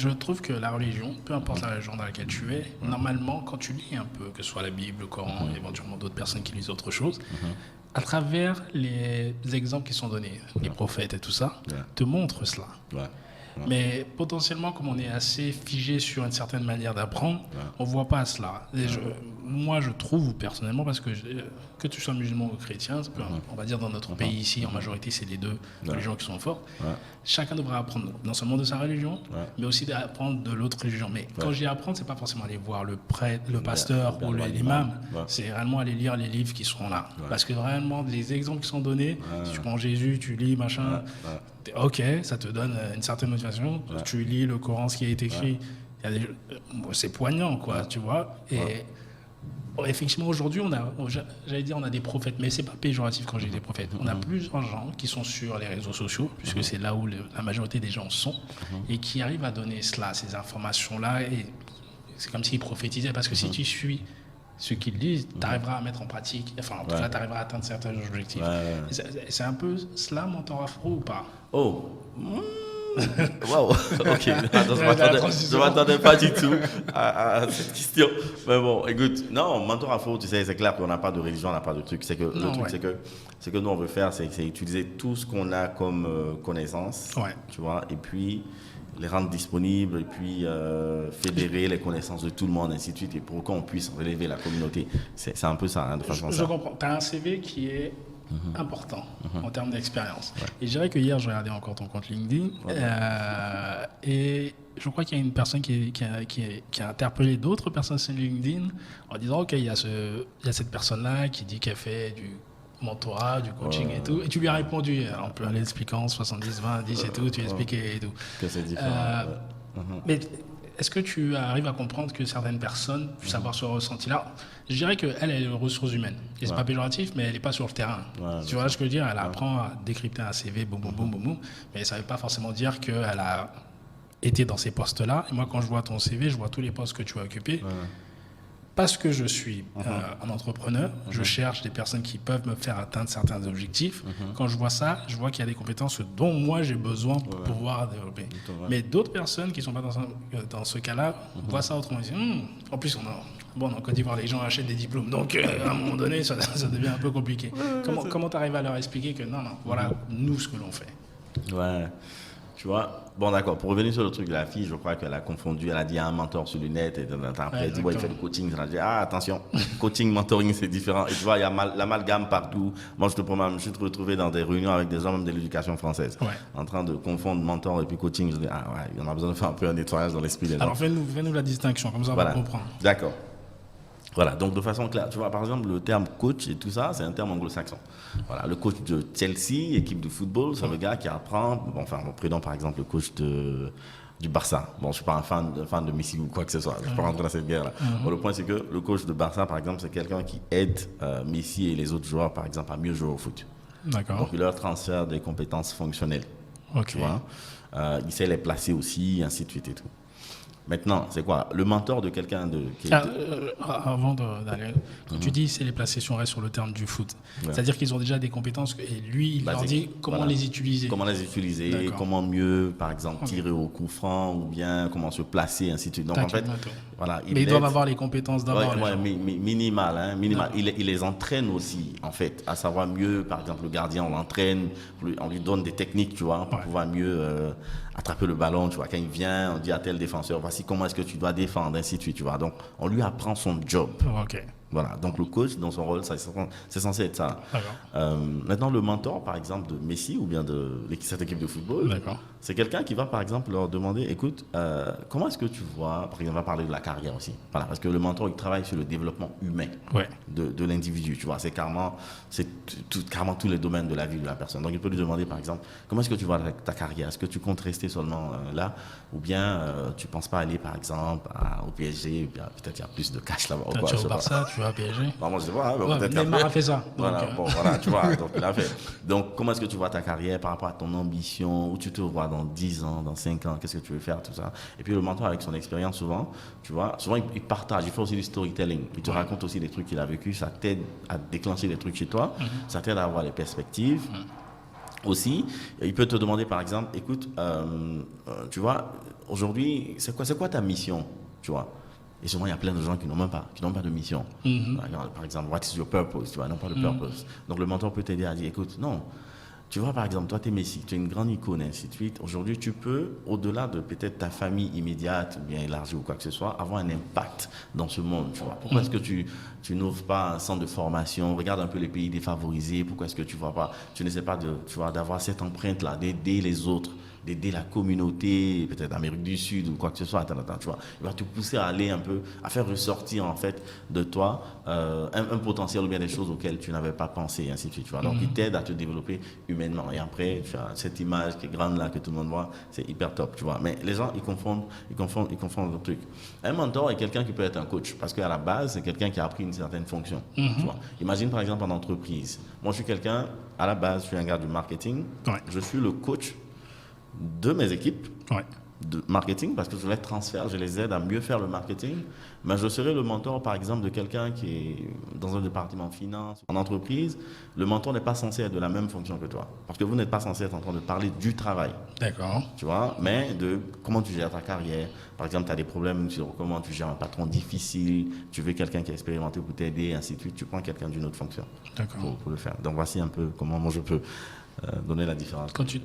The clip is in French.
Je trouve que la religion, peu importe la religion dans laquelle tu es, normalement, quand tu lis un peu, que ce soit la Bible, le Coran, éventuellement d'autres personnes qui lisent autre chose, à travers les exemples qui sont donnés, les prophètes et tout ça, te montrent cela. Mais potentiellement, comme on est assez figé sur une certaine manière d'apprendre, on ne voit pas cela. Et moi, je trouve personnellement, parce que tu sois musulman ou chrétien, on va dire dans notre pays ici, en majorité, c'est les deux religions qui sont fortes. Chacun devra apprendre non seulement de sa religion, mais aussi d'apprendre de l'autre religion. Mais quand je dis apprendre, c'est pas forcément aller voir le prêtre, le pasteur ou l'imam. C'est réellement aller lire les livres qui seront là. Parce que réellement, les exemples qui sont donnés, si tu prends Jésus, tu lis, machin, ok, ça te donne une certaine motivation. Tu lis le Coran, ce qui a été écrit. C'est poignant, quoi, tu vois. Et effectivement, aujourd'hui, on a des prophètes, mais c'est pas péjoratif quand j'ai des prophètes. On a plusieurs gens qui sont sur les réseaux sociaux, puisque c'est là où la majorité des gens sont, et qui arrivent à donner cela, ces informations-là. Et c'est comme s'ils prophétisaient, parce que si tu suis ce qu'ils disent, tu arriveras à mettre en pratique, enfin, en tout cas, tu arriveras à atteindre certains objectifs. C'est un peu cela, mentor afro ou pas? Oh, wow, ok, attends, je m'attendais pas du tout à cette question. Mais bon, écoute, non, mentor afro, tu sais, c'est clair qu'on n'a pas de religion, on n'a pas de truc. C'est que le truc, c'est que nous on veut faire, c'est utiliser tout ce qu'on a comme connaissances, tu vois, et puis les rendre disponibles, et puis fédérer les connaissances de tout le monde, ainsi de suite, et pour qu'on puisse relever la communauté. C'est un peu ça, hein, de façon Je comprends. Tu as un CV qui est important en termes d'expérience. Et je dirais que hier, je regardais encore ton compte LinkedIn et je crois qu'il y a une personne qui a interpellé d'autres personnes sur LinkedIn en disant ok, il y a cette personne-là qui dit qu'elle fait du mentorat, du coaching et tout. Et tu lui as répondu en l'expliquant 70, 20, 10 et tout, tu expliquais et tout. Que c'est différent. Mais est-ce que tu arrives à comprendre que certaines personnes puissent avoir ce ressenti-là? Je dirais qu'elle, elle est ressources humaines. Et c'est pas péjoratif, mais elle n'est pas sur le terrain. Tu vois ce que je veux dire? Elle apprend à décrypter un CV, boum, boum, boum, boum, boum. Mais ça ne veut pas forcément dire qu'elle a été dans ces postes-là. Et moi, quand je vois ton CV, je vois tous les postes que tu as occupés. Parce que je suis un entrepreneur, je cherche des personnes qui peuvent me faire atteindre certains objectifs. Quand je vois ça, je vois qu'il y a des compétences dont moi j'ai besoin pour pouvoir développer. Mais d'autres personnes qui ne sont pas dans ce cas-là voient ça autrement. Ils disent, en plus, en Côte d'Ivoire, les gens achètent des diplômes. Donc, à un moment donné, ça devient un peu compliqué. Comment tu arrives à leur expliquer que non, voilà, nous, ce que l'on fait? Ouais. Tu vois, bon d'accord, pour revenir sur le truc de la fille, je crois qu'elle a confondu, elle a dit un mentor sur le net, et après elle dit, il fait du coaching, elle a dit, attention, coaching, mentoring, c'est différent. Et tu vois, il y a l'amalgame partout. Moi, je te promets, je me suis retrouvé dans des réunions avec des gens même de l'éducation française, en train de confondre mentor et puis coaching. Je dis, on a besoin de faire un peu un nettoyage dans l'esprit des gens. Alors, fais-nous la distinction, comme ça on va comprendre. D'accord. Voilà, donc de façon claire, tu vois, par exemple, le terme coach et tout ça, c'est un terme anglo-saxon. Voilà, le coach de Chelsea, équipe de football, c'est le gars qui apprend, prenons par exemple le coach du Barça. Bon, je ne suis pas un fan de Messi ou quoi que ce soit, je ne suis pas rentré dans cette guerre-là. Bon, le point, c'est que le coach de Barça, par exemple, c'est quelqu'un qui aide Messi et les autres joueurs, par exemple, à mieux jouer au foot. D'accord. Donc, il leur transfère des compétences fonctionnelles. Tu vois, il sait les placer aussi, ainsi de suite et tout. Maintenant, c'est quoi? Le mentor de quelqu'un avant d'aller, quand tu dis c'est les placer, si on reste sur le terme du foot, c'est-à-dire qu'ils ont déjà des compétences et lui, il leur dit comment les utiliser. Comment les utiliser, comment mieux, par exemple, tirer au coup franc ou bien comment se placer, ainsi de suite. Donc, en fait, voilà. Mais ils doivent avoir les compétences d'abord. Minimal, hein, minimal. Il les entraîne aussi, en fait, à savoir mieux, par exemple, le gardien, on l'entraîne, on lui donne des techniques, tu vois, pour pouvoir mieux attraper le ballon, tu vois. Quand il vient, on dit à tel défenseur, voici comment est-ce que tu dois défendre, ainsi de suite, tu vois. Donc, on lui apprend son job. Voilà, donc le coach, dans son rôle, c'est censé être ça. Maintenant, le mentor, par exemple, de Messi ou bien de cette équipe de football, c'est quelqu'un qui va, par exemple, leur demander, écoute, comment est-ce que tu vois, par exemple, on va parler de la carrière aussi. Voilà, parce que le mentor, il travaille sur le développement humain de l'individu, tu vois. C'est carrément tous les domaines de la vie de la personne. Donc, il peut lui demander, par exemple, comment est-ce que tu vois ta carrière? Est-ce que tu comptes rester seulement là? Ou bien, tu ne penses pas aller, par exemple, au PSG? Peut-être qu'il y a plus de cash là-bas. Tu es au Barça, tu vas au PSG? Non, moi, je sais pas. Peut-être Neymar a fait ça. Voilà, voilà, tu vois, donc il a fait. Donc, comment est-ce que tu vois ta carrière par rapport à ton ambition? Où tu te vois dans 10 ans, dans 5 ans? Qu'est-ce que tu veux faire, tout ça? Et puis, le mentor, avec son expérience, souvent, tu vois, il partage, il fait aussi du storytelling. Il te raconte aussi des trucs qu'il a vécu. Ça t'aide à déclencher des trucs chez toi. Ça t'aide à avoir les perspectives. Aussi, il peut te demander par exemple, écoute, tu vois, aujourd'hui, c'est quoi ta mission, tu vois? Et souvent, il y a plein de gens qui n'ont même pas, de mission. Par exemple, what is your purpose, tu vois, non pas de purpose. Donc, le mentor peut t'aider à dire, écoute, non, tu vois, par exemple, toi, tu es Messi, tu es une grande icône, et ainsi de suite. Aujourd'hui, tu peux, au-delà de peut-être ta famille immédiate, ou bien élargie ou quoi que ce soit, avoir un impact dans ce monde, tu vois. Pourquoi est-ce que tu n'ouvres pas un centre de formation? Regarde un peu les pays défavorisés. Pourquoi est-ce que tu vois pas, tu n'essaies pas de, tu vois, d'avoir cette empreinte-là, d'aider les autres, d'aider la communauté, peut-être d'Amérique du Sud ou quoi que ce soit, tu vois. Il va te pousser à aller un peu, à faire ressortir en fait de toi un potentiel ou bien des choses auxquelles tu n'avais pas pensé, et ainsi de suite, tu vois. Donc, il t'aide à te développer humainement. Et après, tu as cette image qui est grande là, que tout le monde voit, c'est hyper top, tu vois. Mais les gens, ils confondent le truc. Un mentor est quelqu'un qui peut être un coach, parce qu'à la base, c'est quelqu'un qui a appris une certaine fonction, tu vois. Imagine par exemple en entreprise. Moi, je suis quelqu'un, à la base, je suis un gars du marketing. Ouais. Je suis le coach de mes équipes Ouais. de marketing parce que je les transfère, je les aide à mieux faire le marketing. Mais je serai le mentor, par exemple, de quelqu'un qui est dans un département finance, en entreprise. Le mentor n'est pas censé être de la même fonction que toi parce que vous n'êtes pas censé être en train de parler du travail. D'accord. Tu vois, mais de comment tu gères ta carrière. Par exemple, tu as des problèmes sur comment tu gères un patron difficile, tu veux quelqu'un qui est expérimenté pour t'aider, ainsi de suite. Tu prends quelqu'un d'une autre fonction D'accord. pour le faire. Donc, voici un peu comment moi je peux donner la différence. Ok.